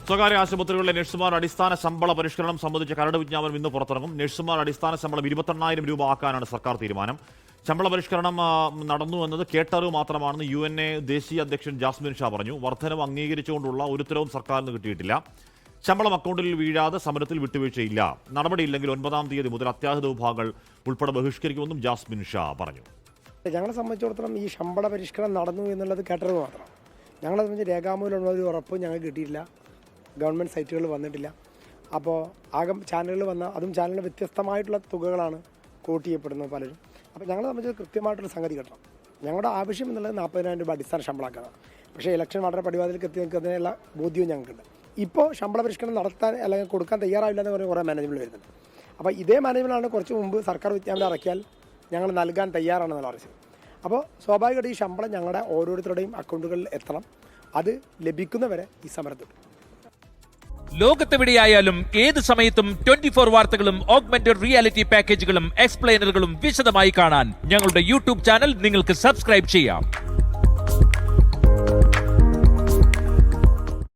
സ്വകാര്യ ആശുപത്രികളിലെ നഴ്സുമാർ അടിസ്ഥാന ശമ്പള പരിഷ്കരണം സംബന്ധിച്ച കരട് വിജ്ഞാപനം ഇന്ന് പുറത്തിറങ്ങും. നഴ്സുമാർ അടിസ്ഥാന ശമ്പളം 28,000 രൂപ ആക്കാനാണ് സർക്കാർ തീരുമാനം. ശമ്പള പരിഷ്കരണം നടന്നു എന്നത് കേട്ടറിവ് മാത്രമാണെന്ന് UNA ദേശീയ അധ്യക്ഷൻ ജാസ്മിൻ ഷാ പറഞ്ഞു. വർധനവ് അംഗീകരിച്ചുകൊണ്ടുള്ള ഒരു ഉത്തരവും സർക്കാരിന് കിട്ടിയിട്ടില്ല. ശമ്പളം അക്കൗണ്ടിൽ വീഴാതെ സമരത്തിൽ വിട്ടുവീഴ്ചയില്ല. നടപടിയില്ലെങ്കിൽ 9-ാം തീയതി മുതൽ അത്യാഹിത വിഭാഗങ്ങൾ ഉൾപ്പെടെ ബഹിഷ്കരിക്കുമെന്നും ജാസ്മിൻ ഷാ പറഞ്ഞു. ഞങ്ങളെ സംബന്ധിച്ചിടത്തോളം ഈ ശമ്പള പരിഷ്കരണം നടന്നു എന്നുള്ളത് കേട്ടറിവ് മാത്രം. ഞങ്ങളെ സംബന്ധിച്ച് രേഖാമൂലമുള്ള ഒരു ഉറപ്പ് ഞങ്ങൾക്ക് കിട്ടിയിട്ടില്ല. ഗവൺമെൻറ് സൈറ്റുകളിൽ വന്നിട്ടില്ല. അപ്പോൾ ആകെ ചാനലുകൾ വന്ന അതും ചാനലിന് വ്യത്യസ്തമായിട്ടുള്ള തുകകളാണ് കോട്ട് ചെയ്യപ്പെടുന്നത് പലരും. അപ്പോൾ ഞങ്ങളെ സംബന്ധിച്ച് കൃത്യമായിട്ടൊരു സംഗതി കിട്ടണം. ഞങ്ങളുടെ ആവശ്യം എന്നുള്ളത് 40,000 രൂപ അടിസ്ഥാന ശമ്പളമാക്കണം. പക്ഷേ ഇലക്ഷൻ വളരെ പടിവാതിലേക്ക് എത്തി നിൽക്കുന്നതിനുള്ള ബോധ്യവും ഞങ്ങൾക്കുണ്ട്. ഇപ്പോൾ ശമ്പള പരിഷ്കരണം നടത്താൻ അല്ലെങ്കിൽ കൊടുക്കാൻ തയ്യാറാവില്ല എന്ന് പറഞ്ഞ് കുറേ മാനേജ്മെൻറ്റ് വരുന്നുണ്ട്. അപ്പോൾ ഇതേ മാനേജ്മെൻറ്റാണ് കുറച്ച് മുമ്പ് സർക്കാർ വിജ്ഞാപനം ഇറക്കിയാൽ ഞങ്ങൾ നൽകാൻ തയ്യാറാണെന്നുള്ള അറിയിച്ചത്. അപ്പോൾ സ്വാഭാവികമായിട്ട് ഈ ശമ്പളം ഞങ്ങളുടെ ഓരോരുത്തരുടെയും അക്കൗണ്ടുകളിൽ എത്തണം. അത് ലഭിക്കുന്നവരെ ഈ സമരത്തിൽ ലോകത്തെവിടെയായാലും ഏത് സമയത്തും 24 വാർത്തകളും ഓഗ്മെന്റഡ് റിയാലിറ്റി പാക്കേജുകളും എക്സ്പ്ലെയിനറുകളും വിശദമായി കാണാൻ ഞങ്ങളുടെ യൂട്യൂബ് ചാനൽ നിങ്ങൾക്ക് സബ്സ്ക്രൈബ് ചെയ്യാം.